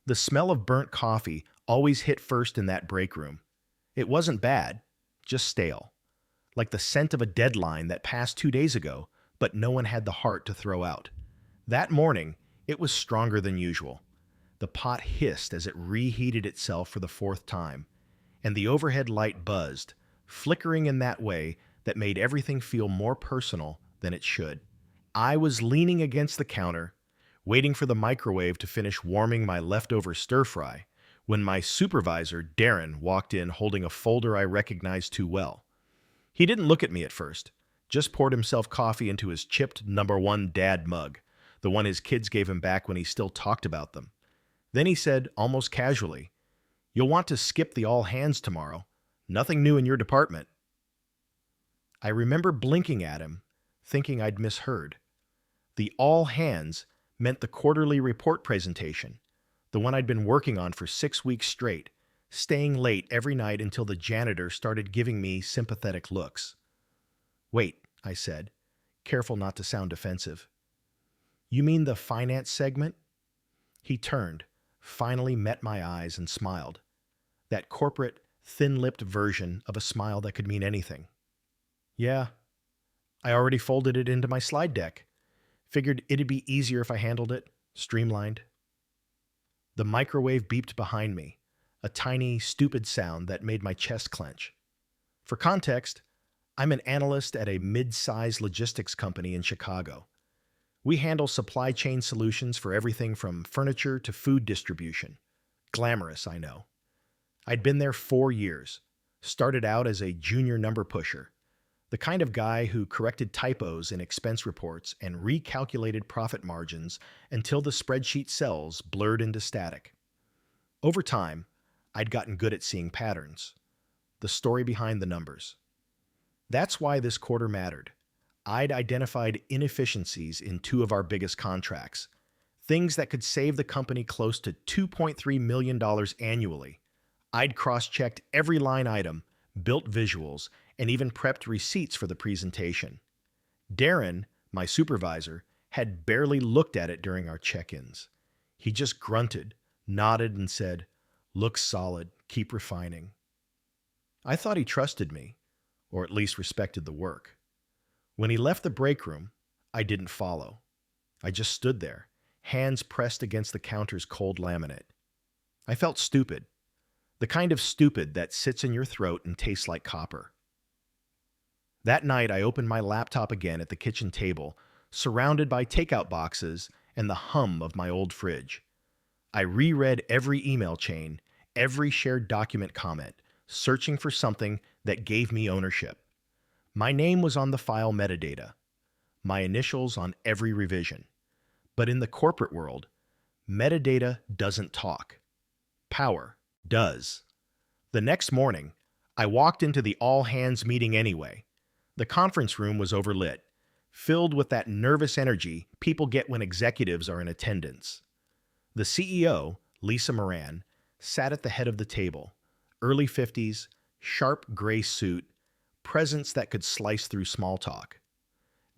The smell of burnt coffee always hit first in that break room. It wasn't bad, just stale, like the scent of a deadline that passed 2 days ago, but no one had the heart to throw out. That morning, it was stronger than usual. The pot hissed as it reheated itself for the fourth time, and the overhead light buzzed, flickering in that way that made everything feel more personal than it should. I was leaning against the counter, waiting for the microwave to finish warming my leftover stir-fry, when my supervisor, Darren, walked in holding a folder I recognized too well. He didn't look at me at first, just poured himself coffee into his chipped #1 dad mug, the one his kids gave him back when he still talked about them. Then he said, almost casually, "You'll want to skip the all hands tomorrow. Nothing new in your department." I remember blinking at him, thinking I'd misheard. The all hands meant the quarterly report presentation, the one I'd been working on for 6 weeks straight, staying late every night until the janitor started giving me sympathetic looks. "Wait," I said, careful not to sound defensive. "You mean the finance segment?" He turned, finally met my eyes and smiled. That corporate, thin-lipped version of a smile that could mean anything. "Yeah, I already folded it into my slide deck. Figured it'd be easier if I handled it, streamlined." The microwave beeped behind me, a tiny, stupid sound that made my chest clench. For context, I'm an analyst at a mid-sized logistics company in Chicago. We handle supply chain solutions for everything from furniture to food distribution. Glamorous, I know. I'd been there 4 years, started out as a junior number pusher, the kind of guy who corrected typos in expense reports and recalculated profit margins until the spreadsheet cells blurred into static. Over time, I'd gotten good at seeing patterns, the story behind the numbers. That's why this quarter mattered. I'd identified inefficiencies in 2 of our biggest contracts, things that could save the company close to $2.3 million annually. I'd cross-checked every line item, built visuals, and even prepped receipts for the presentation. Darren, my supervisor, had barely looked at it during our check-ins. He just grunted, nodded, and said, "Looks solid, keep refining." I thought he trusted me, or at least respected the work. When he left the break room, I didn't follow. I just stood there, hands pressed against the counter's cold laminate. I felt stupid, the kind of stupid that sits in your throat and tastes like copper. That night, I opened my laptop again at the kitchen table, surrounded by takeout boxes and the hum of my old fridge. I reread every email chain, every shared document comment, searching for something that gave me ownership. My name was on the file metadata, my initials on every revision. But in the corporate world, metadata doesn't talk. Power does. The next morning, I walked into the all-hands meeting anyway. The conference room was overlit, filled with that nervous energy people get when executives are in attendance. The CEO, Lisa Moran, sat at the head of the table, early 50s, sharp gray suit, presence that could slice through small talk.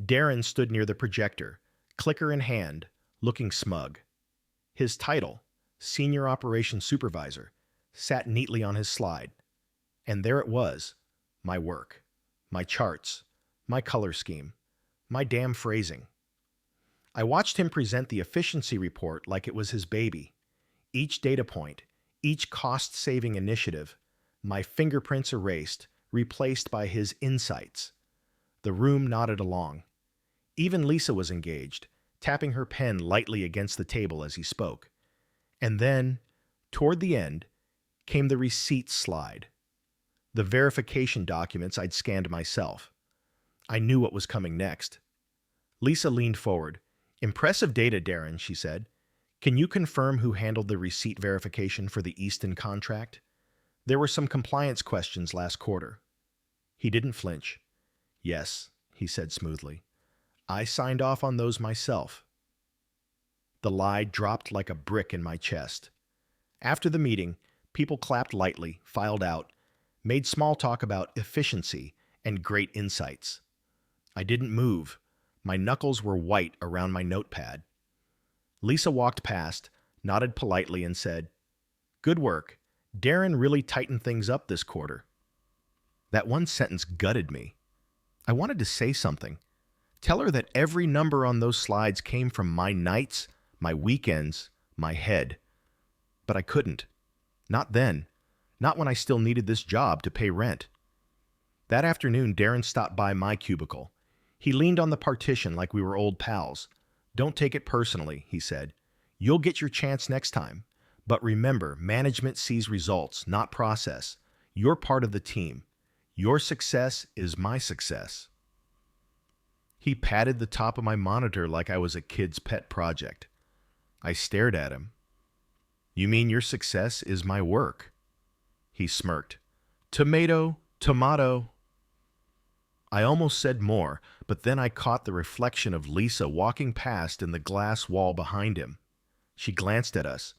Darren stood near the projector, clicker in hand, looking smug. His title, Senior Operations Supervisor, sat neatly on his slide. And there it was, my work, my charts, my color scheme, my damn phrasing. I watched him present the efficiency report like it was his baby. Each data point, each cost-saving initiative, my fingerprints erased, replaced by his insights. The room nodded along. Even Lisa was engaged, tapping her pen lightly against the table as he spoke. And then, toward the end, came the receipts slide. The verification documents I'd scanned myself. I knew what was coming next. Lisa leaned forward. "Impressive data, Darren," she said. "Can you confirm who handled the receipt verification for the Easton contract? There were some compliance questions last quarter." He didn't flinch. "Yes," he said smoothly. "I signed off on those myself." The lie dropped like a brick in my chest. After the meeting, people clapped lightly, filed out, made small talk about efficiency and great insights. I didn't move. My knuckles were white around my notepad. Lisa walked past, nodded politely, and said, "Good work. Darren really tightened things up this quarter." That one sentence gutted me. I wanted to say something. Tell her that every number on those slides came from my nights, my weekends, my head. But I couldn't. Not then. Not when I still needed this job to pay rent. That afternoon, Darren stopped by my cubicle. He leaned on the partition like we were old pals. "Don't take it personally," he said. "You'll get your chance next time. But remember, management sees results, not process. You're part of the team. Your success is my success." He patted the top of my monitor like I was a kid's pet project. I stared at him. "You mean your success is my work?" He smirked. "Tomato, tomato." I almost said more, but then I caught the reflection of Lisa walking past in the glass wall behind him. She glanced at us,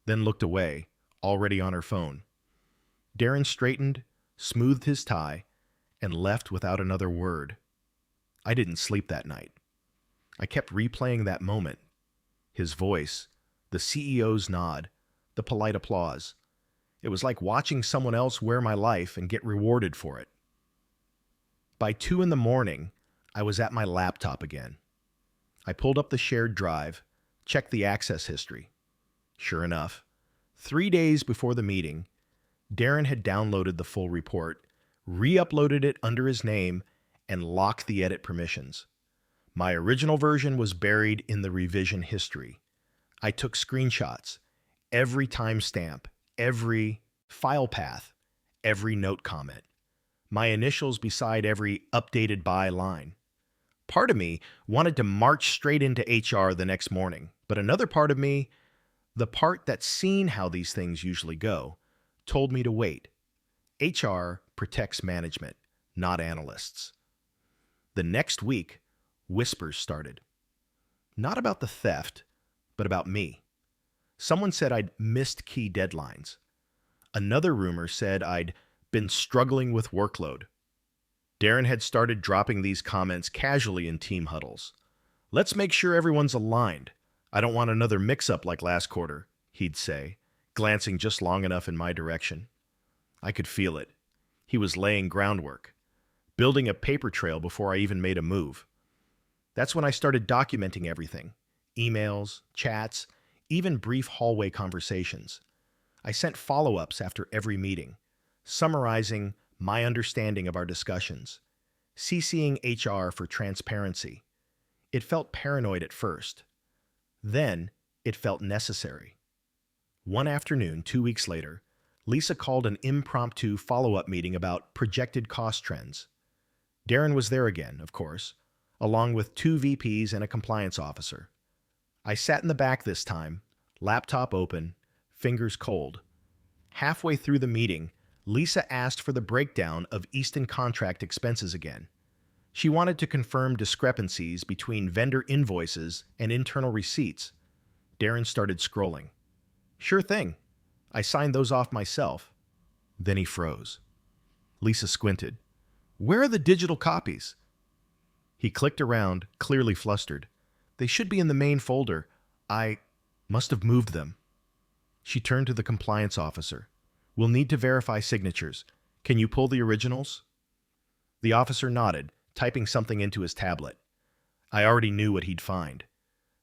then looked away, already on her phone. Darren straightened, smoothed his tie, and left without another word. I didn't sleep that night. I kept replaying that moment. His voice, the CEO's nod, the polite applause. It was like watching someone else wear my life and get rewarded for it. By 2 a.m, I was at my laptop again. I pulled up the shared drive, checked the access history. Sure enough, 3 days before the meeting, Darren had downloaded the full report, re-uploaded it under his name, and locked the edit permissions. My original version was buried in the revision history. I took screenshots, every timestamp, every file path, every note comment, my initials beside every updated by line. Part of me wanted to march straight into HR the next morning, but another part of me, the part that's seen how these things usually go, told me to wait. HR protects management, not analysts. The next week, whispers started. Not about the theft, but about me. Someone said I'd missed key deadlines. Another rumor said I'd been struggling with workload. Darren had started dropping these comments casually in team huddles. "Let's make sure everyone's aligned. I don't want another mix-up like last quarter," he'd say, glancing just long enough in my direction. I could feel it. He was laying groundwork, building a paper trail before I even made a move. That's when I started documenting everything. Emails, chats, even brief hallway conversations. I sent follow-ups after every meeting, summarizing my understanding of our discussions, CCing HR for transparency. It felt paranoid at first. Then, it felt necessary. One afternoon, 2 weeks later, Lisa called an impromptu follow-up meeting about projected cost trends. Darren was there again, of course, along with 2 VPs and a compliance officer. I sat in the back this time, laptop open, fingers cold. Halfway through the meeting, Lisa asked for the breakdown of Easton contract expenses again. She wanted to confirm discrepancies between vendor invoices and internal receipts. Darren started scrolling. "Sure thing. I signed those off myself." Then he froze. Lisa squinted. "Where are the digital copies?" He clicked around, clearly flustered. "They should be in the main folder. I must have moved them." She turned to the compliance officer. "We'll need to verify signatures. Can you pull the originals?" The officer nodded, typing something into his tablet. I already knew what he'd find.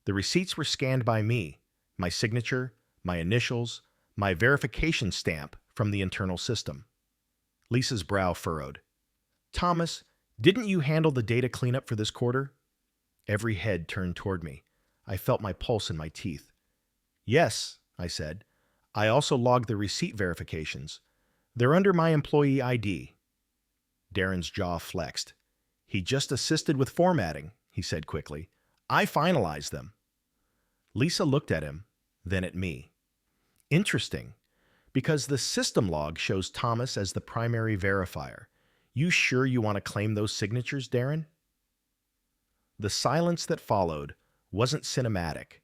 The receipts were scanned by me, my signature, my initials, my verification stamp from the internal system. Lisa's brow furrowed. "Thomas, didn't you handle the data cleanup for this quarter?" Every head turned toward me. I felt my pulse in my teeth. "Yes," I said. "I also logged the receipt verifications. They're under my employee ID." Darren's jaw flexed. "He just assisted with formatting," he said quickly. "I finalized them." Lisa looked at him, then at me. Interesting, because the system log shows Thomas as the primary verifier. You sure you want to claim those signatures, Darren? The silence that followed wasn't cinematic.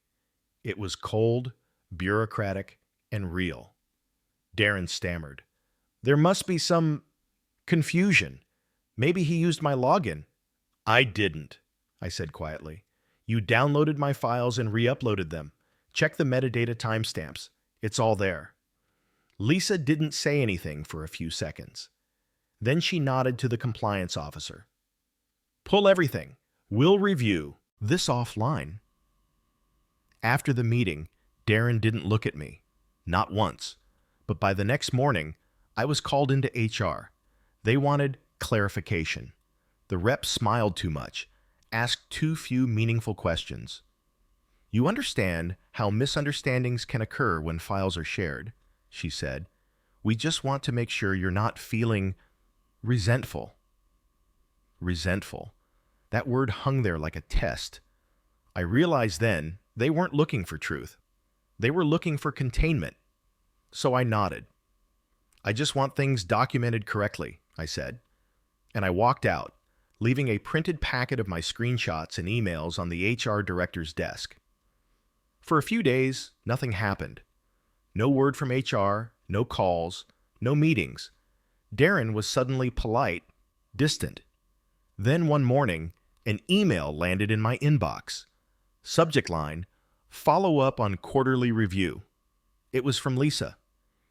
It was cold, bureaucratic, and real. Darren stammered. "There must be some confusion. Maybe he used my login." "I didn't," I said quietly. "You downloaded my files and re-uploaded them. Check the metadata timestamps. It's all there. Lisa didn't say anything for a few seconds. Then she nodded to the compliance officer. Pull everything. We'll review this offline. After the meeting, Darren didn't look at me. Not once. But by the next morning, I was called into HR. They wanted clarification. The rep smiled too much, asked too few meaningful questions. You understand how misunderstandings can occur when files are shared, she said. We just want to make sure you're not feeling resentful. Resentful. That word hung there like a test. I realized then they weren't looking for truth. They were looking for containment. So I nodded. I just want things documented correctly, I said. And I walked out, leaving a printed packet of my screenshots and emails on the HR director's desk. For a few days, nothing happened. No word from HR, no calls, no meetings. Darren was suddenly polite, distant. Then one morning, an email landed in my inbox. Subject line, follow up on quarterly review. It was from Lisa.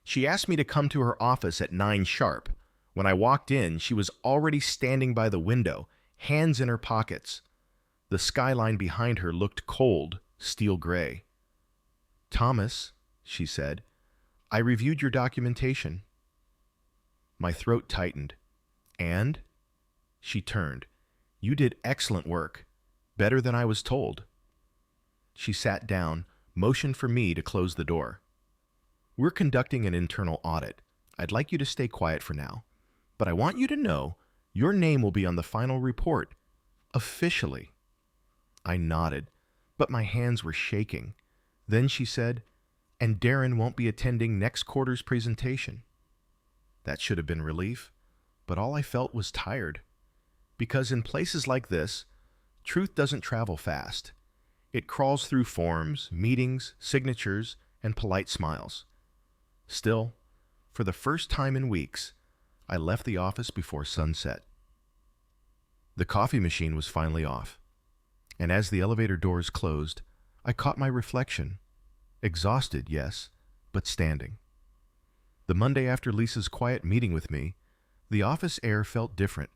She asked me to come to her office at 9 sharp. When I walked in, she was already standing by the window, hands in her pockets. The skyline behind her looked cold, steel gray. Thomas, she said, I reviewed your documentation. My throat tightened. And? She turned. You did excellent work. Better than I was told. She sat down, motioned for me to close the door. We're conducting an internal audit. I'd like you to stay quiet for now. But I want you to know your name will be on the final report. Officially. I nodded, but my hands were shaking. Then she said, and Darren won't be attending next quarter's presentation. That should have been relief, but all I felt was tired. Because in places like this, truth doesn't travel fast. It crawls through forms, meetings, signatures, and polite smiles. Still, for the first time in weeks, I left the office before sunset. The coffee machine was finally off, and as the elevator doors closed, I caught my reflection. Exhausted, yes, but standing. The Monday after Lisa's quiet meeting with me, the office air felt different.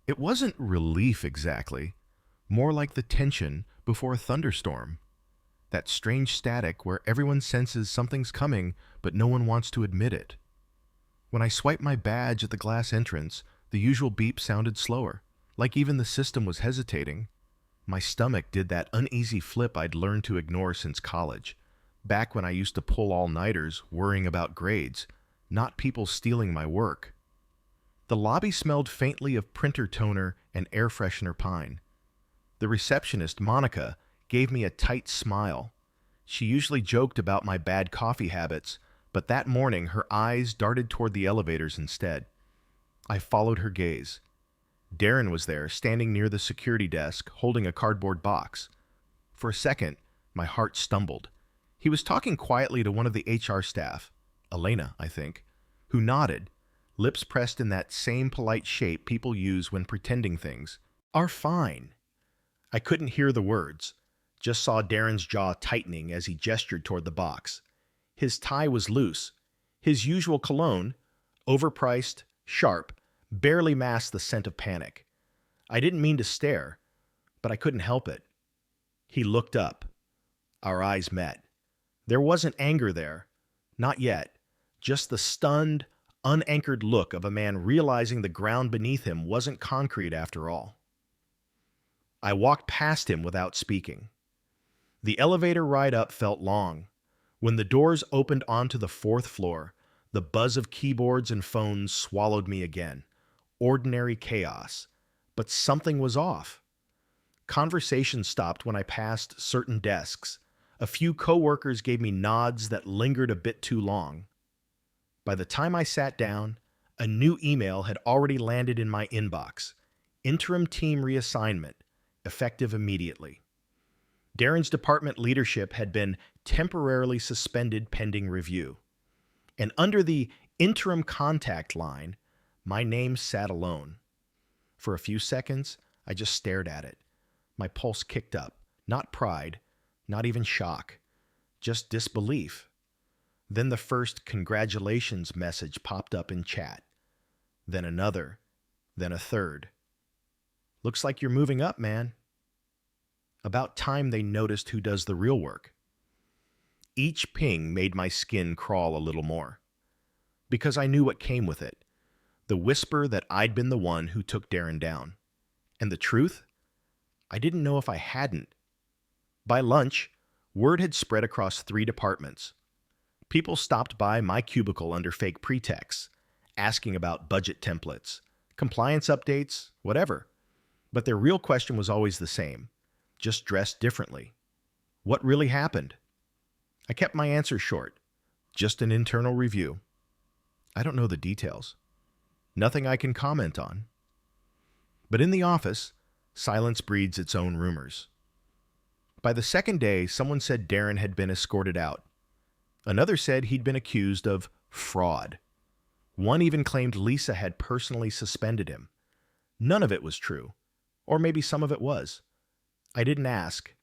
It wasn't relief exactly, more like the tension before a thunderstorm. That strange static where everyone senses something's coming, but no one wants to admit it. When I swiped my badge at the glass entrance, the usual beep sounded slower, like even the system was hesitating. My stomach did that uneasy flip I'd learned to ignore since college, back when I used to pull all-nighters worrying about grades, not people stealing my work. The lobby smelled faintly of printer toner and air freshener pine. The receptionist, Monica, gave me a tight smile. She usually joked about my bad coffee habits, but that morning her eyes darted toward the elevators instead. I followed her gaze. Darren was there, standing near the security desk, holding a cardboard box. For a second, my heart stumbled. He was talking quietly to one of the HR staff, Elena, I think, who nodded, lips pressed in that same polite shape people use when pretending things are fine. I couldn't hear the words, just saw Darren's jaw tightening as he gestured toward the box. His tie was loose. His usual cologne, overpriced, sharp, barely masked the scent of panic. I didn't mean to stare, but I couldn't help it. He looked up. Our eyes met. There wasn't anger there. Not yet. Just the stunned, unanchored look of a man realizing the ground beneath him wasn't concrete after all. I walked past him without speaking. The elevator ride up felt long. When the doors opened onto the 4th floor, the buzz of keyboards and phones swallowed me again. Ordinary chaos. But something was off. Conversation stopped when I passed certain desks. A few coworkers gave me nods that lingered a bit too long. By the time I sat down, a new email had already landed in my inbox. Interim team reassignment, effective immediately. Darren's department leadership had been temporarily suspended pending review. And under the interim contact line, my name sat alone. For a few seconds, I just stared at it. My pulse kicked up. Not pride, not even shock. just disbelief. Then the first congratulations message popped up in chat, then another, then a third. Looks like you're moving up, man. About time they noticed who does the real work. Each ping made my skin crawl a little more, because I knew what came with it. The whisper that I'd been the one who took Darren down. And the truth? I didn't know if I hadn't. By lunch, word had spread across 3 departments. People stopped by my cubicle under fake pretexts, asking about budget templates, compliance updates, whatever. But their real question was always the same, just dressed differently. What really happened? I kept my answer short. Just an internal review. I don't know the details. Nothing I can comment on. But in the office, silence breeds its own rumors. By the second day, someone said Darren had been escorted out. Another said he'd been accused of fraud. One even claimed Lisa had personally suspended him. None of it was true. Or maybe some of it was. I didn't ask.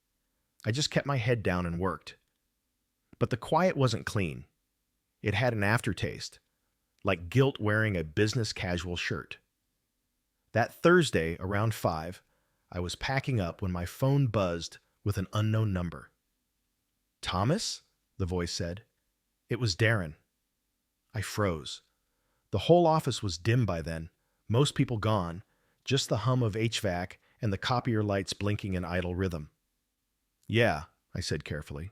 I just kept my head down and worked. But the quiet wasn't clean. It had an aftertaste, like guilt wearing a business casual shirt. That Thursday, around 5, I was packing up when my phone buzzed with an unknown number. "Thomas?" the voice said. It was Darren. I froze. The whole office was dim by then, most people gone, just the hum of HVAC and the copier lights blinking in idle rhythm. "Yeah," I said carefully.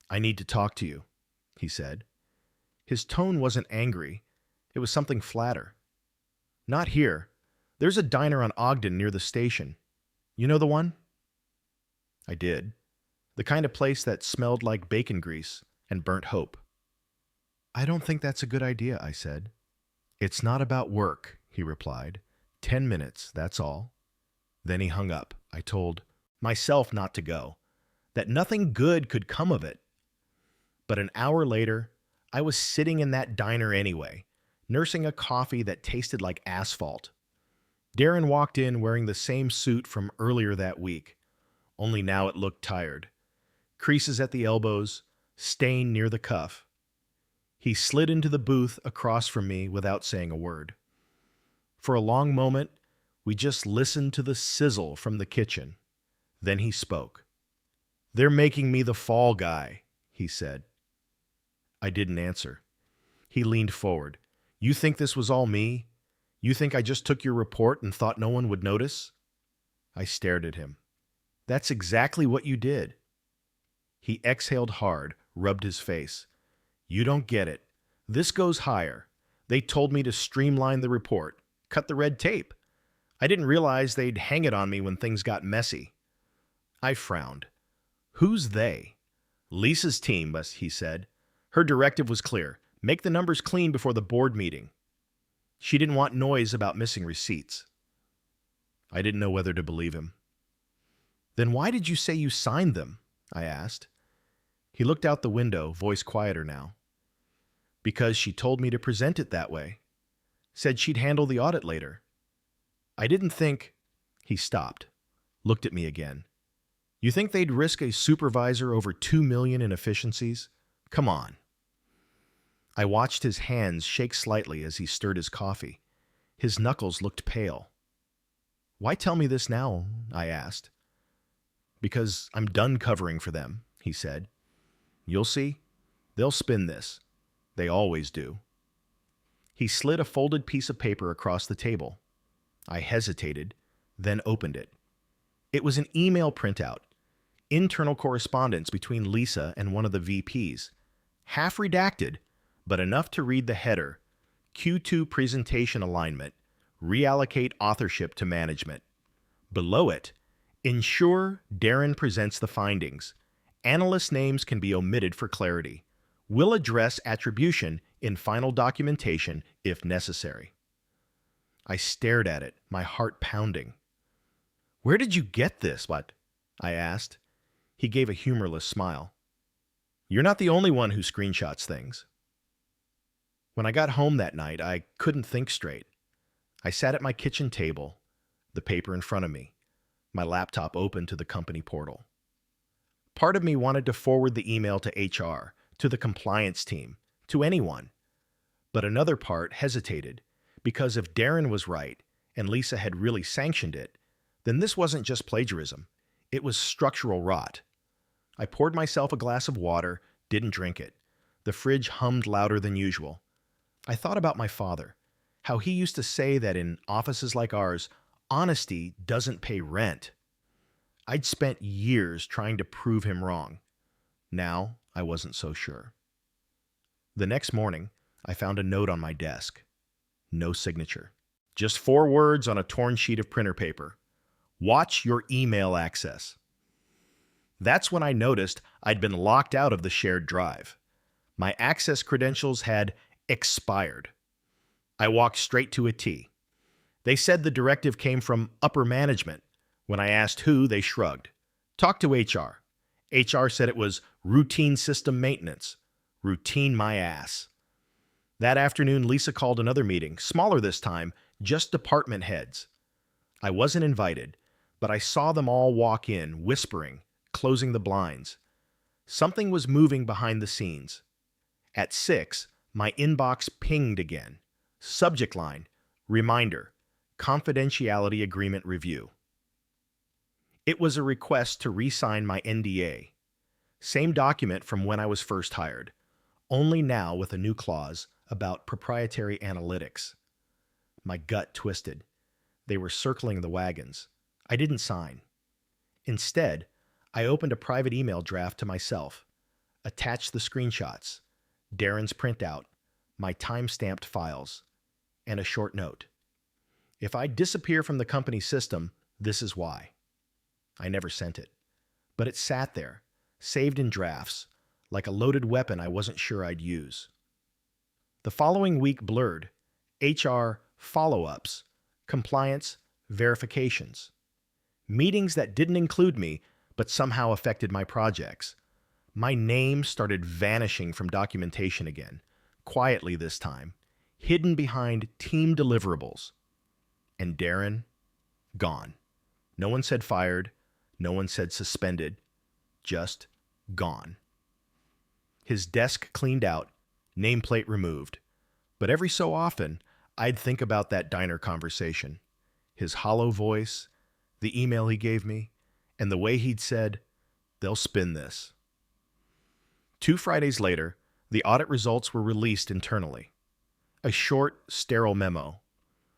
"I need to talk to you," he said. His tone wasn't angry. It was something flatter. "Not here. There's a diner on Ogden near the station. You know the one?" I did. The kind of place that smelled like bacon grease and burnt hope. "I don't think that's a good idea," I said. "It's not about work," he replied. 10 minutes, that's all." Then he hung up. I told myself not to go, that nothing good could come of it. But an hour later, I was sitting in that diner anyway, nursing a coffee that tasted like asphalt. Darren walked in wearing the same suit from earlier that week, only now it looked tired. Creases at the elbows, stain near the cuff. He slid into the booth across from me without saying a word. For a long moment, we just listened to the sizzle from the kitchen. Then he spoke. "They're making me the fall guy," he said. I didn't answer. He leaned forward. "You think this was all me? You think I just took your report and thought no one would notice?" I stared at him. "That's exactly what you did." He exhaled hard, rubbed his face. "You don't get it. This goes higher. They told me to streamline the report, cut the red tape. I didn't realize they'd hang it on me when things got messy." I frowned. "Who's they?" "Lisa's team," he said. "Her directive was clear. Make the numbers clean before the board meeting. She didn't want noise about missing receipts." I didn't know whether to believe him. "Then why did you say you signed them?" I asked. He looked out the window, voice quieter now. "Because she told me to present it that way. Said she'd handle the audit later. I didn't think—" He stopped, looked at me again. "You think they'd risk a supervisor over $2 million in efficiencies? Come on." I watched his hands shake slightly as he stirred his coffee. His knuckles looked pale. "Why tell me this now?" I asked. "Because I'm done covering for them," he said. "You'll see. They'll spin this. They always do." He slid a folded piece of paper across the table. I hesitated, then opened it. It was an email printout, internal correspondence between Lisa and one of the VPs, half redacted, but enough to read the header, Q2 presentation alignment, reallocate authorship to management. Below it, ensure Darren presents the findings. Analyst names can be omitted for clarity. Will address attribution in final documentation if necessary. I stared at it, my heart pounding. "Where did you get this, what?" I asked. He gave a humorless smile. "You're not the only one who screenshots things." When I got home that night, I couldn't think straight. I sat at my kitchen table, the paper in front of me, my laptop open to the company portal. Part of me wanted to forward the email to HR, to the compliance team, to anyone. But another part hesitated, because if Darren was right and Lisa had really sanctioned it, then this wasn't just plagiarism. It was structural rot. I poured myself a glass of water, didn't drink it. The fridge hummed louder than usual. I thought about my father, how he used to say that in offices like ours, honesty doesn't pay rent. I'd spent years trying to prove him wrong. Now, I wasn't so sure. The next morning, I found a note on my desk. No signature. Just 4 words on a torn sheet of printer paper. Watch your email access. That's when I noticed I'd been locked out of the shared drive. My access credentials had expired. I walked straight to a T. They said the directive came from upper management. When I asked who, they shrugged. Talk to HR. HR said it was routine system maintenance. Routine my ass. That afternoon, Lisa called another meeting, smaller this time, just department heads. I wasn't invited, but I saw them all walk in, whispering, closing the blinds. Something was moving behind the scenes. At 6, my inbox pinged again. Subject line, reminder, confidentiality agreement review. It was a request to re-sign my NDA. Same document from when I was first hired, only now with a new clause about proprietary analytics. My gut twisted. They were circling the wagons. I didn't sign. Instead, I opened a private email draft to myself, attached the screenshots, Darren's printout, my time-stamped files, and a short note. If I disappear from the company system, this is why. I never sent it, but it sat there, saved in drafts, like a loaded weapon I wasn't sure I'd use. The following week blurred. HR follow-ups, compliance verifications. Meetings that didn't include me, but somehow affected my projects. My name started vanishing from documentation again, quietly this time, hidden behind team deliverables. And Darren, gone. No one said fired, no one said suspended, just gone. His desk cleaned out, nameplate removed. But every so often, I'd think about that diner conversation. His hollow voice, the email he gave me, and the way he'd said, "They'll spin this." 2 Fridays later, the audit results were released internally. A short, sterile memo.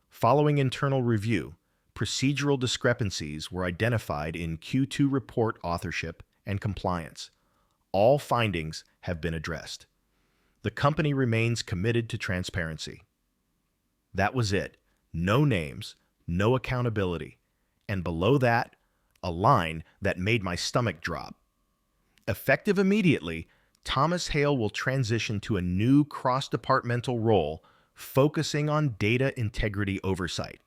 Following internal review, procedural discrepancies were identified in Q2 report authorship and compliance. All findings have been addressed. The company remains committed to transparency. That was it. No names, no accountability. And below that, a line that made my stomach drop. Effective immediately, Thomas Hale will transition to a new cross-departmental role focusing on data integrity oversight.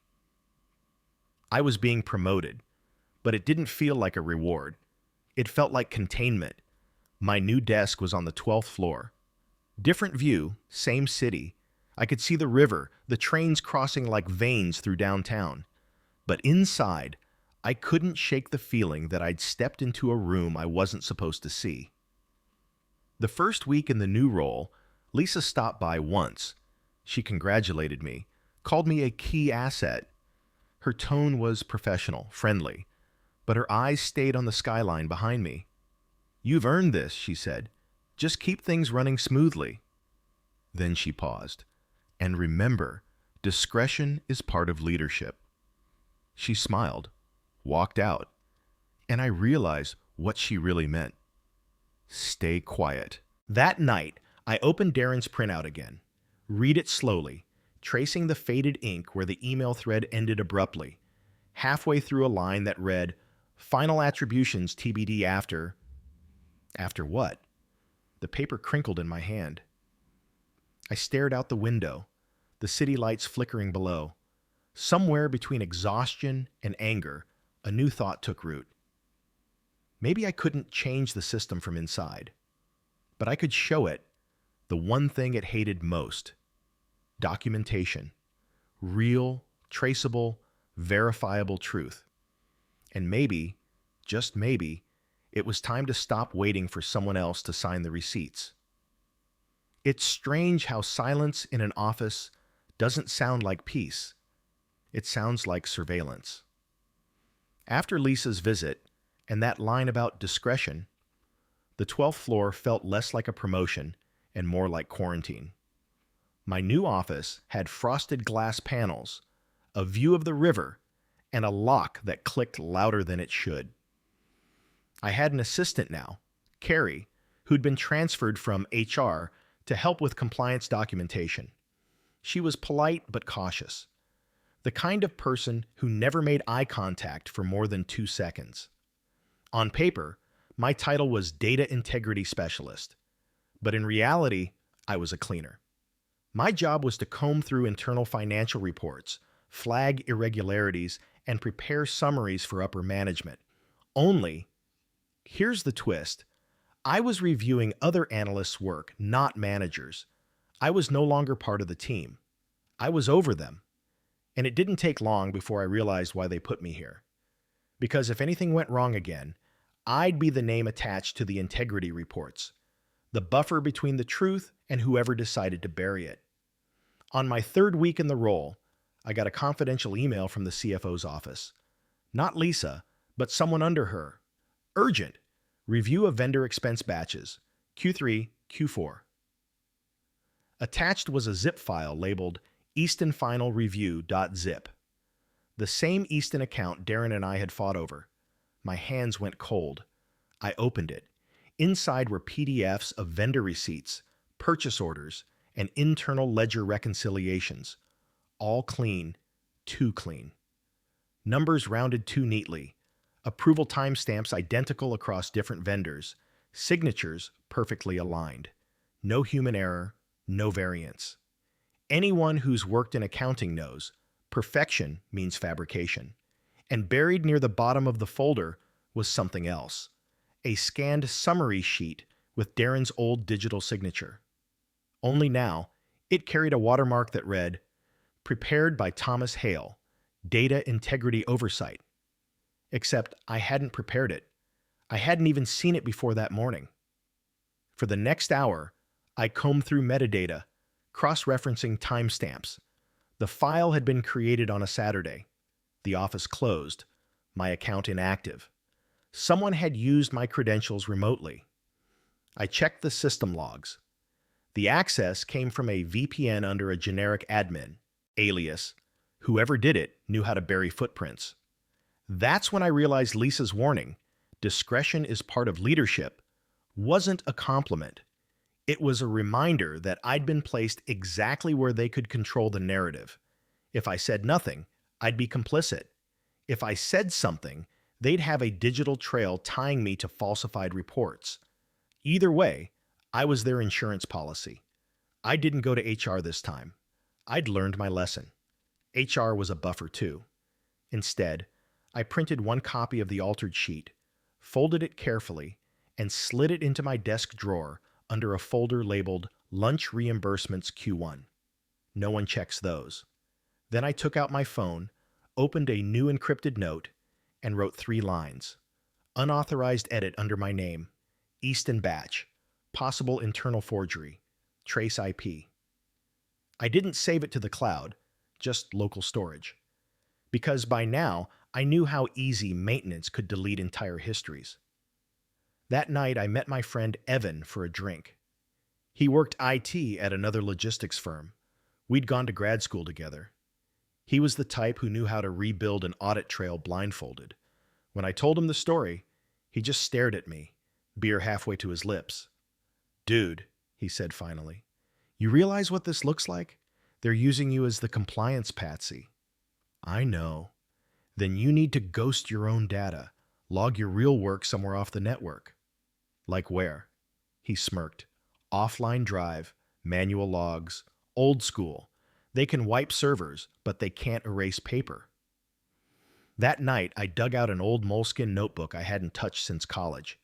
I was being promoted, but it didn't feel like a reward. It felt like containment. My new desk was on the 12th floor. Different view, same city. I could see the river, the trains crossing like veins through downtown. But inside, I couldn't shake the feeling that I'd stepped into a room I wasn't supposed to see. The first week in the new role, Lisa stopped by once. She congratulated me, called me a key asset. Her tone was professional, friendly, but her eyes stayed on the skyline behind me. "You've earned this," she said. "Just keep things running smoothly." Then she paused. "And remember, discretion is part of leadership." She smiled, walked out, and I realized what she really meant. Stay quiet. That night, I opened Darren's printout again. Read it slowly, tracing the faded ink where the email thread ended abruptly, halfway through a line that read, "Final attributions TBD after..." After what? The paper crinkled in my hand. I stared out the window, the city lights flickering below. Somewhere between exhaustion and anger, a new thought took root. Maybe I couldn't change the system from inside, but I could show it the one thing it hated most: documentation, real, traceable, verifiable truth. And maybe, just maybe, It was time to stop waiting for someone else to sign the receipts. It's strange how silence in an office doesn't sound like peace. It sounds like surveillance. After Lisa's visit and that line about discretion, the 12th floor felt less like a promotion and more like quarantine. My new office had frosted glass panels, a view of the river, and a lock that clicked louder than it should. I had an assistant now, Carrie, who'd been transferred from HR to help with compliance documentation. She was polite but cautious, the kind of person who never made eye contact for more than 2 seconds. On paper, my title was Data Integrity Specialist, but in reality, I was a cleaner. My job was to comb through internal financial reports, flag irregularities, and prepare summaries for upper management. Only, here's the twist, I was reviewing other analysts' work, not managers. I was no longer part of the team. I was over them. And it didn't take long before I realized why they put me here. Because if anything went wrong again, I'd be the name attached to the integrity reports, the buffer between the truth and whoever decided to bury it. On my 3rd week in the role, I got a confidential email from the CFO's office. Not Lisa, but someone under her. Urgent. Review of vendor expense batches, Q3, Q4. Attached was a zip file labeled eastonfinalreview.zip. The same Easton account Darren and I had fought over. My hands went cold. I opened it. Inside were PDFs of vendor receipts, purchase orders, and internal ledger reconciliations. All clean, too clean. Numbers rounded too neatly. Approval timestamps identical across different vendors. Signatures perfectly aligned. No human error, no variance. Anyone who's worked in accounting knows perfection means fabrication. And buried near the bottom of the folder was something else. A scanned summary sheet with Darren's old digital signature. Only now, it carried a watermark that read, "Prepared by Thomas Hale, Data Integrity Oversight." Except I hadn't prepared it. I hadn't even seen it before that morning. For the next hour, I combed through metadata, cross-referencing timestamps. The file had been created on a Saturday. The office closed. My account inactive. Someone had used my credentials remotely. I checked the system logs. The access came from a VPN under a generic admin, alias. Whoever did it knew how to bury footprints. That's when I realized Lisa's warning, discretion is part of leadership, wasn't a compliment. It was a reminder that I'd been placed exactly where they could control the narrative. If I said nothing, I'd be complicit. If I said something, they'd have a digital trail tying me to falsified reports. Either way, I was their insurance policy. I didn't go to HR this time. I'd learned my lesson. HR was a buffer too. Instead, I printed one copy of the altered sheet, folded it carefully, and slid it into my desk drawer under a folder labeled Lunch Reimbursements Q1. No one checks those. Then I took out my phone, opened a new encrypted note, and wrote 3 lines. Unauthorized edit under my name, Easton Batch, possible internal forgery, trace IP. I didn't save it to the cloud, just local storage. Because by now, I knew how easy maintenance could delete entire histories. That night, I met my friend Evan for a drink. He worked IT at another logistics firm. We'd gone to grad school together. He was the type who knew how to rebuild an audit trail blindfolded. When I told him the story, he just stared at me, beer halfway to his lips. "Dude," he said finally, "you realize what this looks like? They're using you as the compliance patsy." "I know." "Then you need to ghost your own data, log your real work somewhere off the network." "Like where?" He smirked. "Offline drive, manual logs, old school. They can wipe servers, but they can't erase paper." That night, I dug out an old moleskin notebook I hadn't touched since college.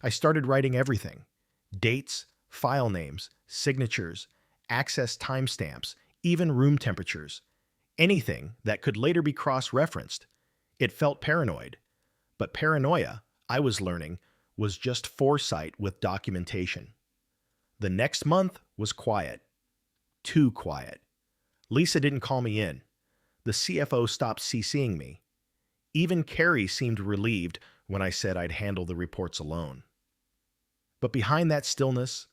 I started writing everything. Dates, file names, signatures, access timestamps, even room temperatures. Anything that could later be cross-referenced. It felt paranoid. But paranoia, I was learning, was just foresight with documentation. The next month was quiet. Too quiet. Lisa didn't call me in. The CFO stopped CCing me. Even Carrie seemed relieved when I said I'd handle the reports alone. But behind that stillness,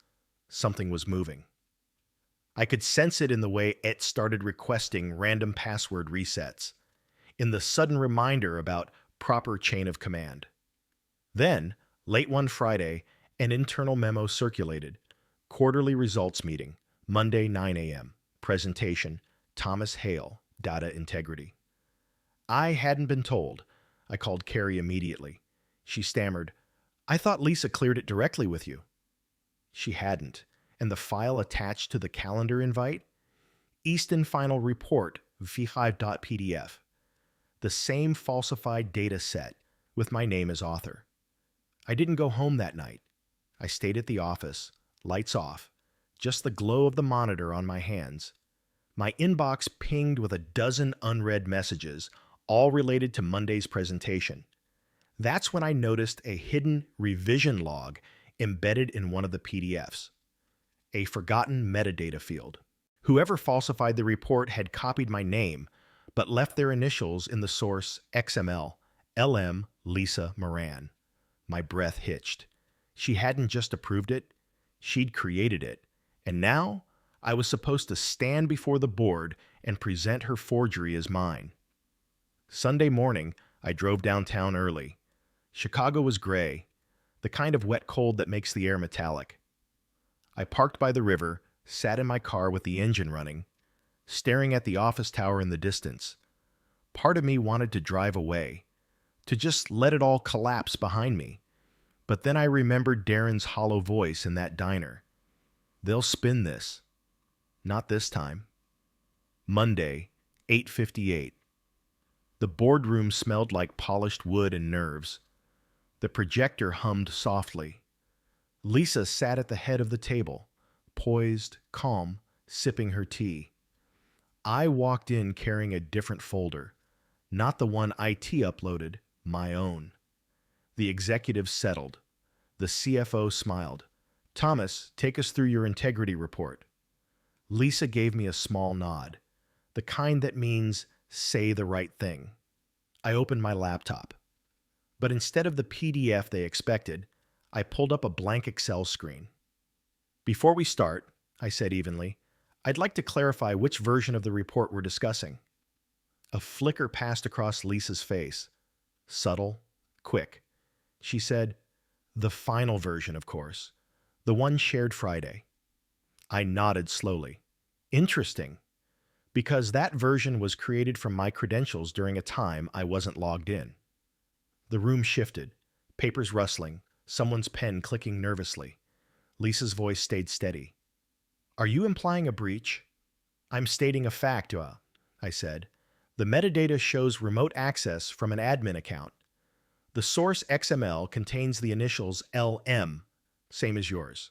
something was moving. I could sense it in the way it started requesting random password resets, in the sudden reminder about proper chain of command. Then, late one Friday, an internal memo circulated. Quarterly results meeting, Monday 9 a.m. Presentation, Thomas Hale, Data Integrity. I hadn't been told. I called Carrie immediately. She stammered, "I thought Lisa cleared it directly with you." She hadn't, and the file attached to the calendar invite? Easton Final Report, v5.pdf. The same falsified data set, with my name as author. I didn't go home that night. I stayed at the office, lights off, just the glow of the monitor on my hands. My inbox pinged with a dozen unread messages, all related to Monday's presentation. That's when I noticed a hidden revision log embedded in one of the PDFs. A forgotten metadata field. Whoever falsified the report had copied my name, but left their initials in the source XML, LM Lisa Moran. My breath hitched. She hadn't just approved it, she'd created it. And now, I was supposed to stand before the board and present her forgery as mine. Sunday morning, I drove downtown early. Chicago was gray, the kind of wet cold that makes the air metallic. I parked by the river, sat in my car with the engine running, staring at the office tower in the distance. Part of me wanted to drive away, to just let it all collapse behind me. But then I remembered Darren's hollow voice in that diner. They'll spin this. Not this time. Monday, 8:58. The boardroom smelled like polished wood and nerves. The projector hummed softly. Lisa sat at the head of the table, poised, calm, sipping her tea. I walked in carrying a different folder, not the one IT uploaded, my own. The executive settled. The CFO smiled. "Thomas, take us through your integrity report." Lisa gave me a small nod, the kind that means say the right thing. I opened my laptop. But instead of the PDF they expected, I pulled up a blank Excel screen. "Before we start," I said evenly, "I'd like to clarify which version of the report we're discussing." A flicker passed across Lisa's face. Subtle, quick. She said, "The final version, of course. The one shared Friday." I nodded slowly. Interesting. Because that version was created from my credentials during a time I wasn't logged in. The room shifted, papers rustling, someone's pen clicking nervously. Lisa's voice stayed steady. "Are you implying a breach?" "I'm stating a fact," I said. "The metadata shows remote access from an admin account. The source XML contains the initials LM, same as yours."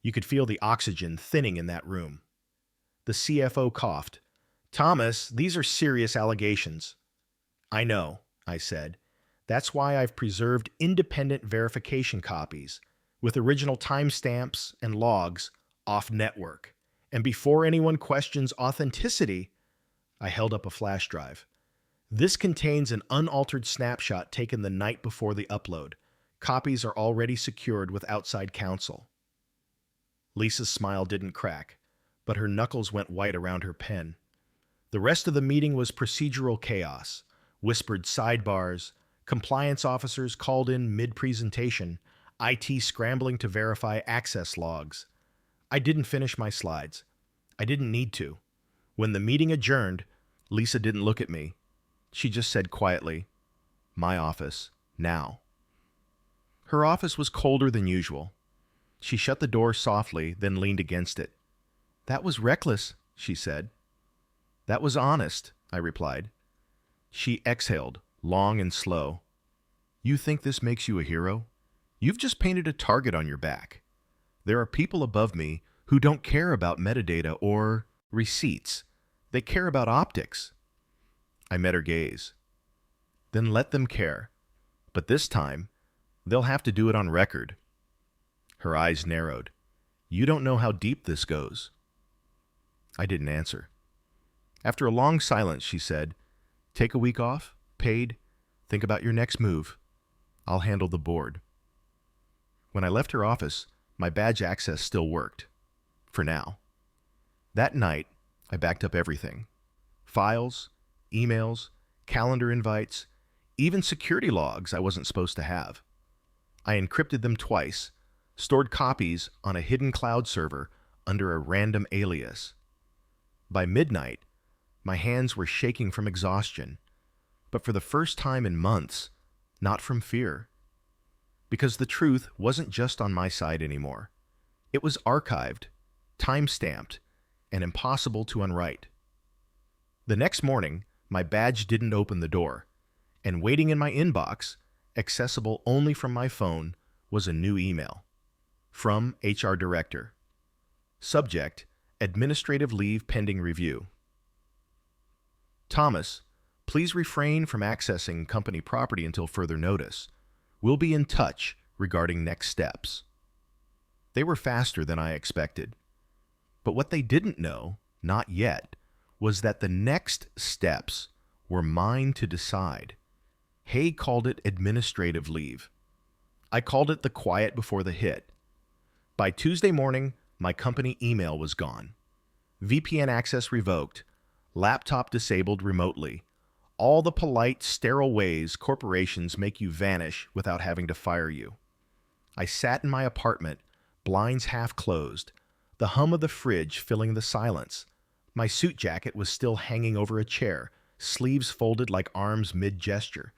You could feel the oxygen thinning in that room. The CFO coughed. "Thomas, these are serious allegations." "I know," I said. "That's why I've preserved independent verification copies, with original timestamps and logs off-network. And before anyone questions authenticity," I held up a flash drive. "This contains an unaltered snapshot taken the night before the upload. Copies are already secured with outside counsel." Lisa's smile didn't crack, but her knuckles went white around her pen. The rest of the meeting was procedural chaos, whispered sidebars, compliance officers called in mid-presentation, IT scrambling to verify access logs. I didn't finish my slides. I didn't need to. When the meeting adjourned, Lisa didn't look at me. She just said quietly, "My office, now." Her office was colder than usual. She shut the door softly, then leaned against it. "That was reckless," she said. "That was honest," I replied. She exhaled, long and slow. "You think this makes you a hero? You've just painted a target on your back. There are people above me who don't care about metadata or receipts. They care about optics." I met her gaze. "Then let them care. But this time, They'll have to do it on record. Her eyes narrowed. You don't know how deep this goes. I didn't answer. After a long silence, she said, take a week off, paid, think about your next move. I'll handle the board. When I left her office, my badge access still worked. For now. That night, I backed up everything. Files, emails, calendar invites, even security logs I wasn't supposed to have. I encrypted them twice, stored copies on a hidden cloud server under a random alias. By midnight, my hands were shaking from exhaustion, but for the first time in months, not from fear. Because the truth wasn't just on my side anymore. It was archived, time-stamped, and impossible to unwrite. The next morning, my badge didn't open the door, and waiting in my inbox, accessible only from my phone, was a new email. From HR Director. Subject, Administrative Leave Pending Review. Thomas, please refrain from accessing company property until further notice. We'll be in touch regarding next steps. They were faster than I expected. But what they didn't know, not yet, was that the next steps were mine to decide. Hay called it administrative leave. I called it the quiet before the hit. By Tuesday morning, my company email was gone. VPN access revoked, laptop disabled remotely, all the polite, sterile ways corporations make you vanish without having to fire you. I sat in my apartment, blinds half closed, the hum of the fridge filling the silence. My suit jacket was still hanging over a chair, sleeves folded like arms mid-gesture.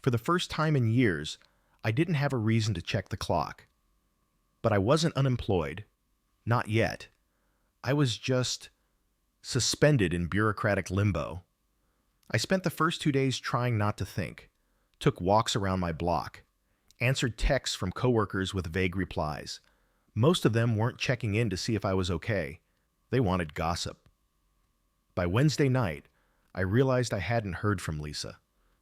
For the first time in years, I didn't have a reason to check the clock. But I wasn't unemployed. Not yet. I was just suspended in bureaucratic limbo. I spent the first 2 days trying not to think, took walks around my block, answered texts from coworkers with vague replies. Most of them weren't checking in to see if I was okay. They wanted gossip. By Wednesday night, I realized I hadn't heard from Lisa.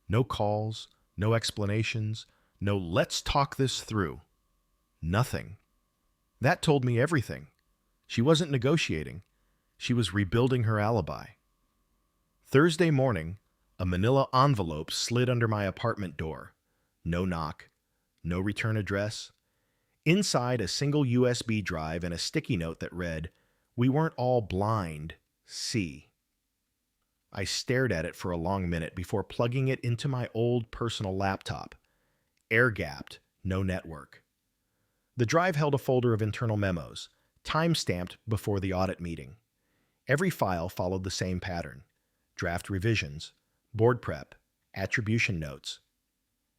No calls, no explanations, no let's talk this through. Nothing. That told me everything. She wasn't negotiating. She was rebuilding her alibi. Thursday morning, a manila envelope slid under my apartment door. No knock, no return address. Inside, a single USB drive and a sticky note that read, "We weren't all blind. See." I stared at it for a long minute before plugging it into my old personal laptop. Air-gapped, no network. The drive held a folder of internal memos, time-stamped before the audit meeting. Every file followed the same pattern: draft revisions, board prep, attribution notes.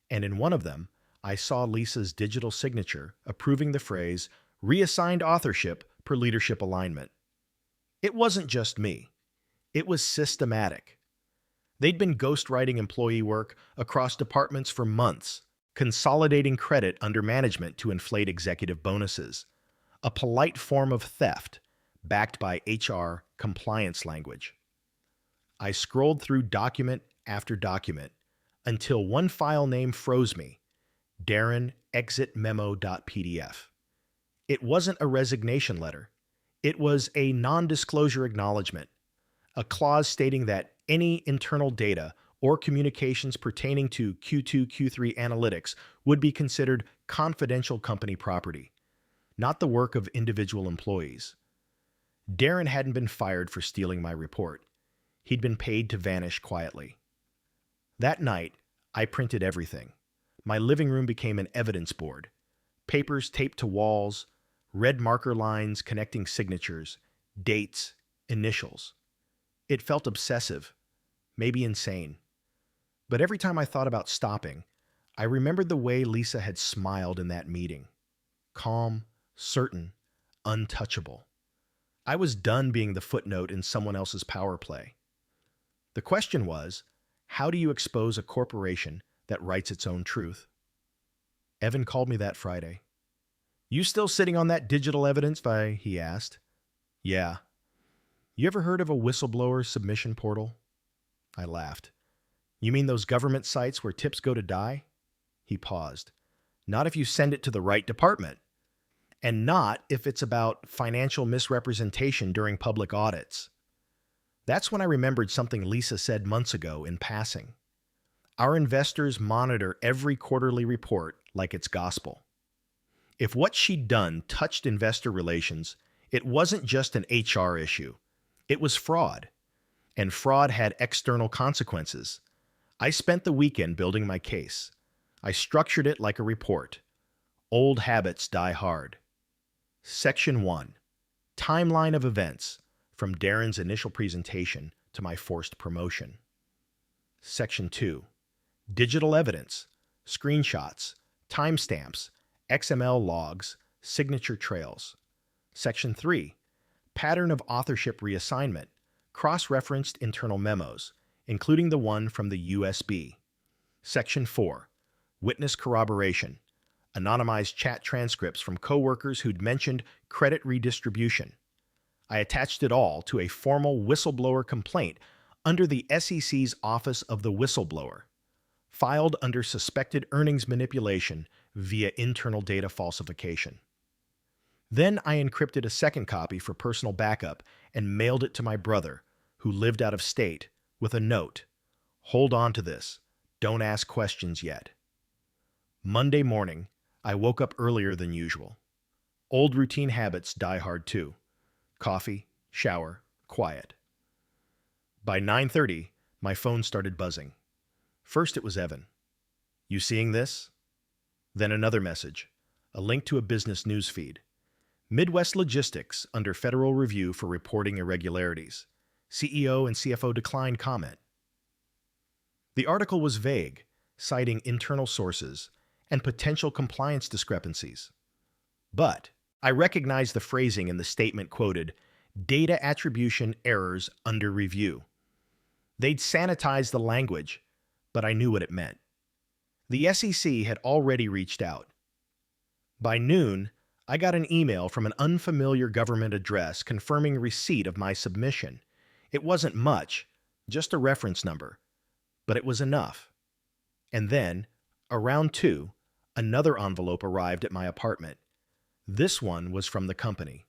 And in one of them, I saw Lisa's digital signature approving the phrase, "reassigned authorship per leadership alignment." It wasn't just me. It was systematic. They'd been ghostwriting employee work across departments for months, consolidating credit under management to inflate executive bonuses. A polite form of theft, backed by HR compliance language. I scrolled through document after document until one file name froze me: DarrenExitMemo.pdf. It wasn't a resignation letter. It was a non-disclosure acknowledgement, a clause stating that any internal data or communications pertaining to Q2, Q3 analytics would be considered confidential company property, not the work of individual employees. Darren hadn't been fired for stealing my report. He'd been paid to vanish quietly. That night, I printed everything. My living room became an evidence board. Papers taped to walls, red marker lines connecting signatures, dates, initials. It felt obsessive, maybe insane. But every time I thought about stopping, I remembered the way Lisa had smiled in that meeting. Calm, certain, untouchable. I was done being the footnote in someone else's power play. The question was, how do you expose a corporation that writes its own truth? Evan called me that Friday. "You still sitting on that digital evidence?" he asked. "Yeah." "You ever heard of a whistleblower submission portal?" I laughed. "You mean those government sites where tips go to die?" He paused. not if you send it to the right department, and not if it's about financial misrepresentation during public audits. That's when I remembered something Lisa said months ago in passing. Our investors monitor every quarterly report like it's gospel. If what she'd done touched investor relations, it wasn't just an HR issue. It was fraud. And fraud had external consequences. I spent the weekend building my case. I structured it like a report. Old habits die hard. Section 1. Timeline of events, from Darren's initial presentation to my forced promotion. Section 2. Digital evidence, screenshots, timestamps, XML logs, signature trails. Section 3. Pattern of authorship reassignment, cross-referenced internal memos, including the one from the USB. Section 4. Witness corroboration, anonymized chat transcripts from coworkers who'd mentioned credit redistribution. I attached it all to a formal whistleblower complaint under the SEC's Office of the Whistleblower, filed under suspected earnings manipulation via internal data falsification. Then I encrypted a second copy for personal backup and mailed it to my brother, who lived out of state, with a note: "Hold on to this. Don't ask questions yet." Monday morning, I woke up earlier than usual. Old routine habits die hard too. Coffee, shower, quiet. By 9:30, my phone started buzzing. First it was Evan. "You seeing this?" Then another message, a link to a business news feed. Midwest Logistics under federal review for reporting irregularities. CEO and CFO declined comment. The article was vague, citing internal sources and potential compliance discrepancies. But I recognized the phrasing in the statement quoted, "Data attribution errors under review." They'd sanitized the language, but I knew what it meant. The SEC had already reached out. By noon, I got an email from an unfamiliar government address confirming receipt of my submission. It wasn't much, just a reference number, but it was enough. And then, around 2, another envelope arrived at my apartment. This one was from the company.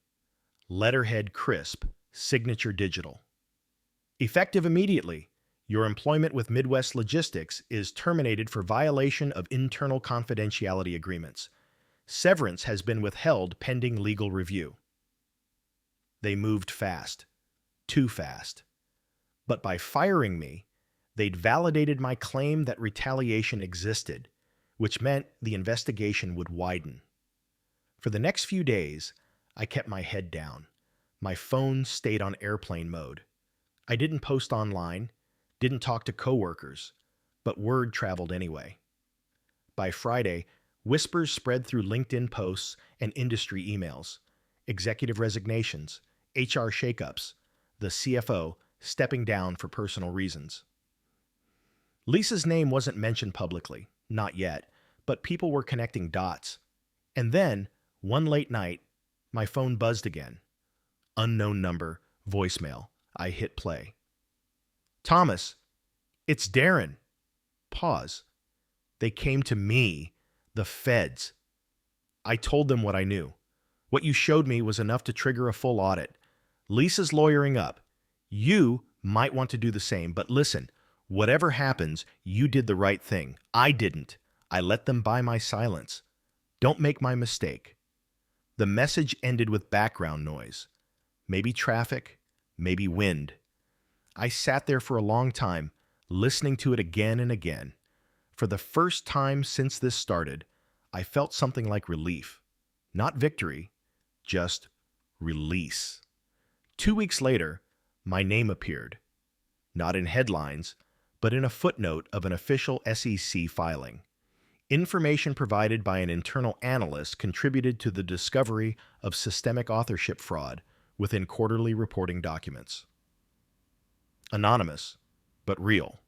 Letterhead crisp, signature digital. Effective immediately, your employment with Midwest Logistics is terminated for violation of internal confidentiality agreements. Severance has been withheld pending legal review. They moved fast. Too fast. But by firing me, they'd validated my claim that retaliation existed, which meant the investigation would widen. For the next few days, I kept my head down. My phone stayed on airplane mode. I didn't post online, didn't talk to coworkers, but word traveled anyway. By Friday, whispers spread through LinkedIn posts and industry emails, executive resignations, HR shakeups, the CFO stepping down for personal reasons. Lisa's name wasn't mentioned publicly, not yet, but people were connecting dots. And then, one late night, my phone buzzed again. Unknown number, voicemail. I hit play. "Thomas, it's Darren." Pause. They came to me, the feds. I told them what I knew. "What you showed me was enough to trigger a full audit. Lisa's lawyering up. You might want to do the same, but listen, whatever happens, you did the right thing. I didn't. I let them buy my silence. Don't make my mistake." The message ended with background noise. Maybe traffic, maybe wind. I sat there for a long time, listening to it again and again. For the first time since this started, I felt something like relief. Not victory, just release. 2 weeks later, my name appeared. Not in headlines, but in a footnote of an official SEC filing. Information provided by an internal analyst contributed to the discovery of systemic authorship fraud within quarterly reporting documents. Anonymous, but real.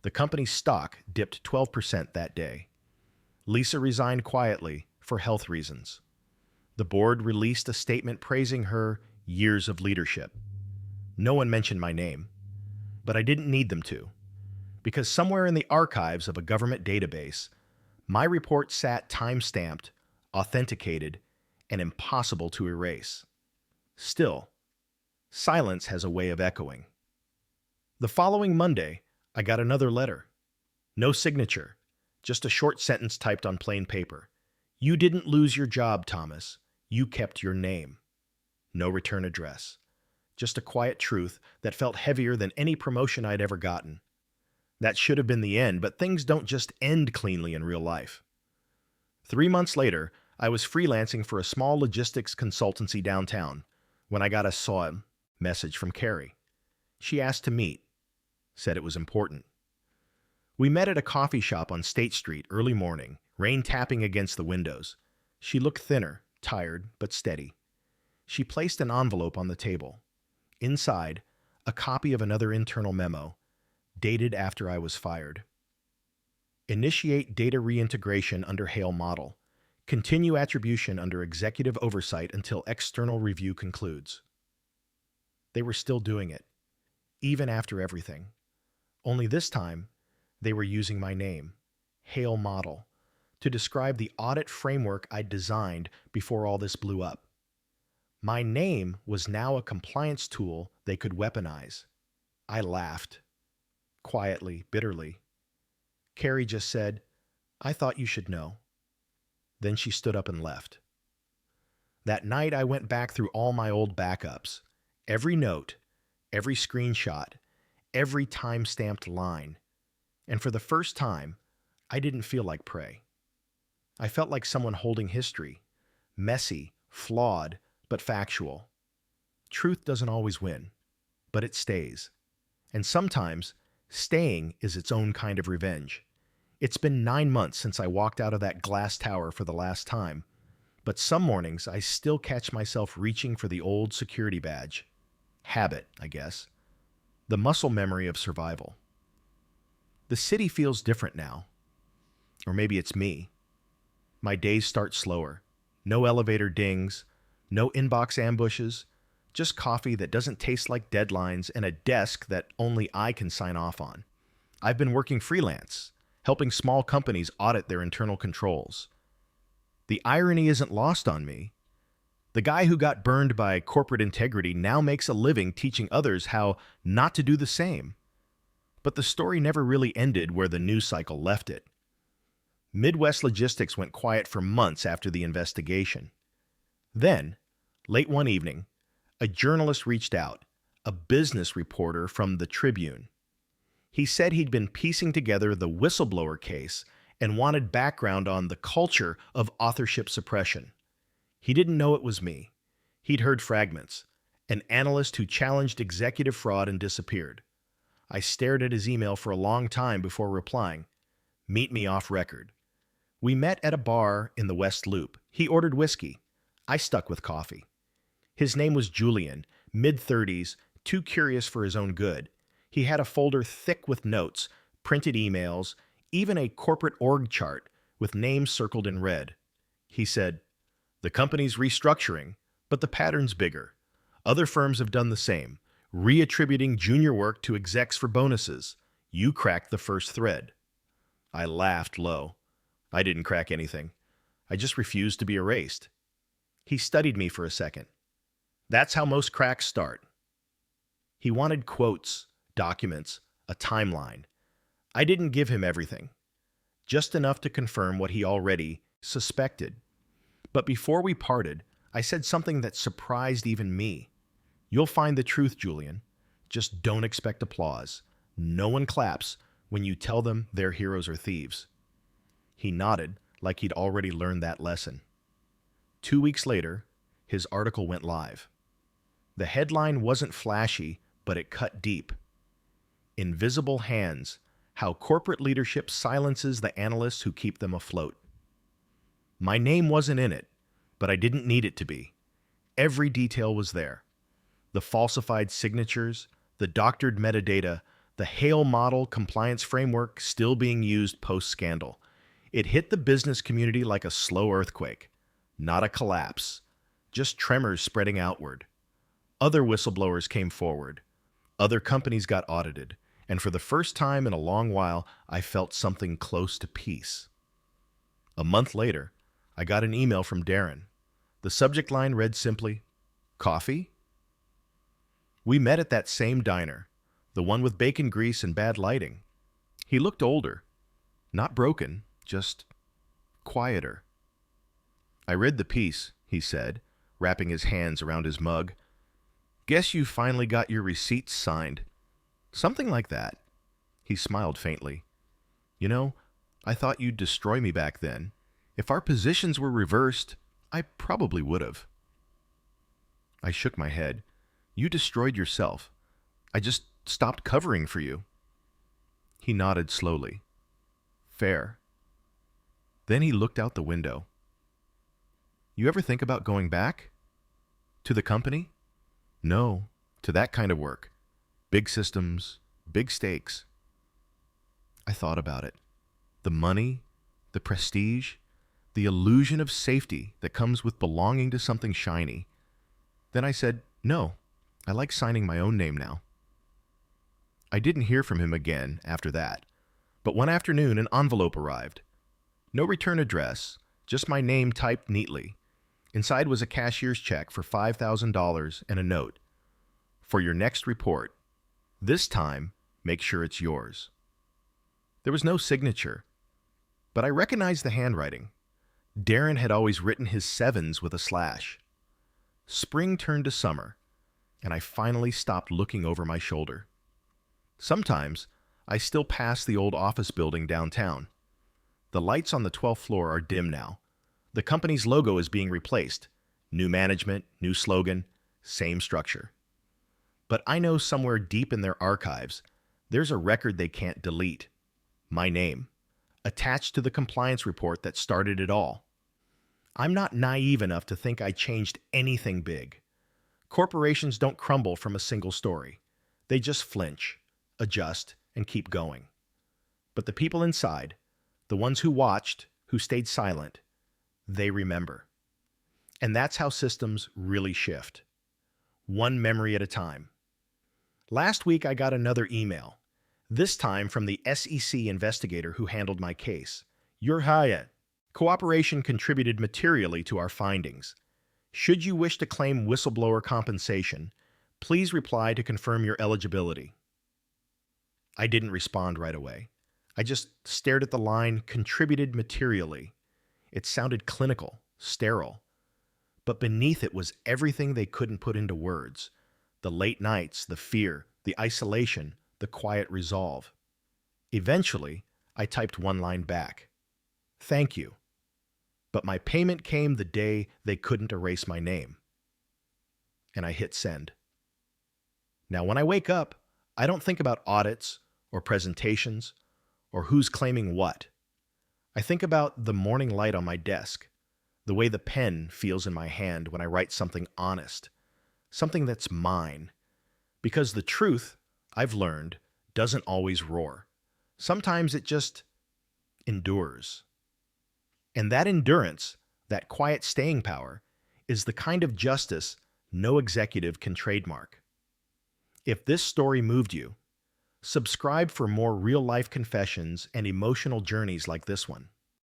The company's stock dipped 12% that day. Lisa resigned quietly for health reasons. The board released a statement praising her years of leadership. No one mentioned my name, but I didn't need them to, because somewhere in the archives of a government database, My report sat time-stamped, authenticated, and impossible to erase. Still, silence has a way of echoing. The following Monday, I got another letter. No signature, just a short sentence typed on plain paper. You didn't lose your job, Thomas. You kept your name. No return address. Just a quiet truth that felt heavier than any promotion I'd ever gotten. That should have been the end, but things don't just end cleanly in real life. 3 months later, I was freelancing for a small logistics consultancy downtown when I got a message from Carrie. She asked to meet, said it was important. We met at a coffee shop on State Street early morning, rain tapping against the windows. She looked thinner, tired, but steady. She placed an envelope on the table. Inside, a copy of another internal memo, dated after I was fired. Initiate data reintegration under Hale model. Continue attribution under executive oversight until external review concludes. They were still doing it, even after everything. Only this time, they were using my name, Hale model, to describe the audit framework I'd designed before all this blew up. My name was now a compliance tool they could weaponize. I laughed. Quietly, bitterly. Carrie just said, "I thought you should know." Then she stood up and left. That night I went back through all my old backups. Every note, every screenshot, every time-stamped line. And for the first time, I didn't feel like prey. I felt like someone holding history. Messy, flawed, but factual. Truth doesn't always win, but it stays. And sometimes, staying is its own kind of revenge. It's been 9 months since I walked out of that glass tower for the last time, but some mornings I still catch myself reaching for the old security badge. Habit, I guess. The muscle memory of survival. The city feels different now. Or maybe it's me. My days start slower. No elevator dings, no inbox ambushes, just coffee that doesn't taste like deadlines and a desk that only I can sign off on. I've been working freelance, helping small companies audit their internal controls. The irony isn't lost on me. The guy who got burned by corporate integrity now makes a living teaching others how not to do the same. But the story never really ended where the news cycle left it. Midwest Logistics went quiet for months after the investigation. Then, late one evening, a journalist reached out, a business reporter from the Tribune. He said he'd been piecing together the whistleblower case and wanted background on the culture of authorship suppression. He didn't know it was me. He'd heard fragments, an analyst who challenged executive fraud and disappeared. I stared at his email for a long time before replying, "Meet me off record." We met at a bar in the West Loop. He ordered whiskey. I stuck with coffee. His name was Julian, mid-30s, too curious for his own good. He had a folder thick with notes, printed emails, even a corporate org chart with names circled in red. He said, "The company's restructuring, but the pattern's bigger. Other firms have done the same, reattributing junior work to execs for bonuses. You cracked the first thread." I laughed low. I didn't crack anything. I just refused to be erased. He studied me for a second. That's how most cracks start. He wanted quotes, documents, a timeline. I didn't give him everything, just enough to confirm what he already suspected. But before we parted, I said something that surprised even me. "You'll find the truth, Julian. Just don't expect applause. No one claps when you tell them their heroes are thieves." He nodded like he'd already learned that lesson. 2 weeks later, his article went live. The headline wasn't flashy, but it cut deep. "Invisible Hands: How Corporate Leadership Silences the Analysts Who Keep Them Afloat." My name wasn't in it, but I didn't need it to be. Every detail was there. The falsified signatures, the doctored metadata, the Hale model compliance framework still being used post-scandal. It hit the business community like a slow earthquake. Not a collapse, just tremors spreading outward. Other whistleblowers came forward. Other companies got audited. And for the first time in a long while, I felt something close to peace. A month later, I got an email from Darren. The subject line read simply, "Coffee?" We met at that same diner, the one with bacon grease and bad lighting. He looked older, not broken, just quieter. "I read the piece," he said, wrapping his hands around his mug. "Guess you finally got your receipts signed." "Something like that." He smiled faintly. "You know, I thought you'd destroy me back then. If our positions were reversed, I probably would have." I shook my head. "You destroyed yourself. I just stopped covering for you." He nodded slowly. "Fair." Then he looked out the window. "You ever think about going back? To the company?" "No, to that kind of work. Big systems, big stakes." I thought about it. The money, the prestige, the illusion of safety that comes with belonging to something shiny. Then I said, "No, I like signing my own name now." I didn't hear from him again after that, but one afternoon an envelope arrived. No return address, just my name typed neatly. Inside was a cashier's check for $5,000 and a note. "For your next report. This time, make sure it's yours." There was no signature, but I recognized the handwriting. Darren had always written his sevens with a slash. Spring turned to summer, and I finally stopped looking over my shoulder. Sometimes, I still pass the old office building downtown. The lights on the 12th floor are dim now. The company's logo is being replaced. New management, new slogan, same structure. But I know somewhere deep in their archives, there's a record they can't delete. My name, attached to the compliance report that started it all. I'm not naive enough to think I changed anything big. Corporations don't crumble from a single story. They just flinch, adjust, and keep going. But the people inside, the ones who watched, who stayed silent, they remember. And that's how systems really shift. One memory at a time. Last week, I got another email, this time from the SEC investigator who handled my case. "You're hired. Cooperation contributed materially to our findings. Should you wish to claim whistleblower compensation, please reply to confirm your eligibility." I didn't respond right away. I just stared at the line, "contributed materially." It sounded clinical, sterile. But beneath it was everything they couldn't put into words. The late nights, the fear, the isolation, the quiet resolve. Eventually, I typed one line back. "Thank you. But my payment came the day they couldn't erase my name." And I hit send. Now, when I wake up, I don't think about audits or presentations or who's claiming what. I think about the morning light on my desk, the way the pen feels in my hand when I write something honest, something that's mine. Because the truth, I've learned, doesn't always roar. Sometimes it just endures. And that endurance, that quiet staying power, is the kind of justice no executive can trademark. If this story moved you, subscribe for more real-life confessions and emotional journeys like this one.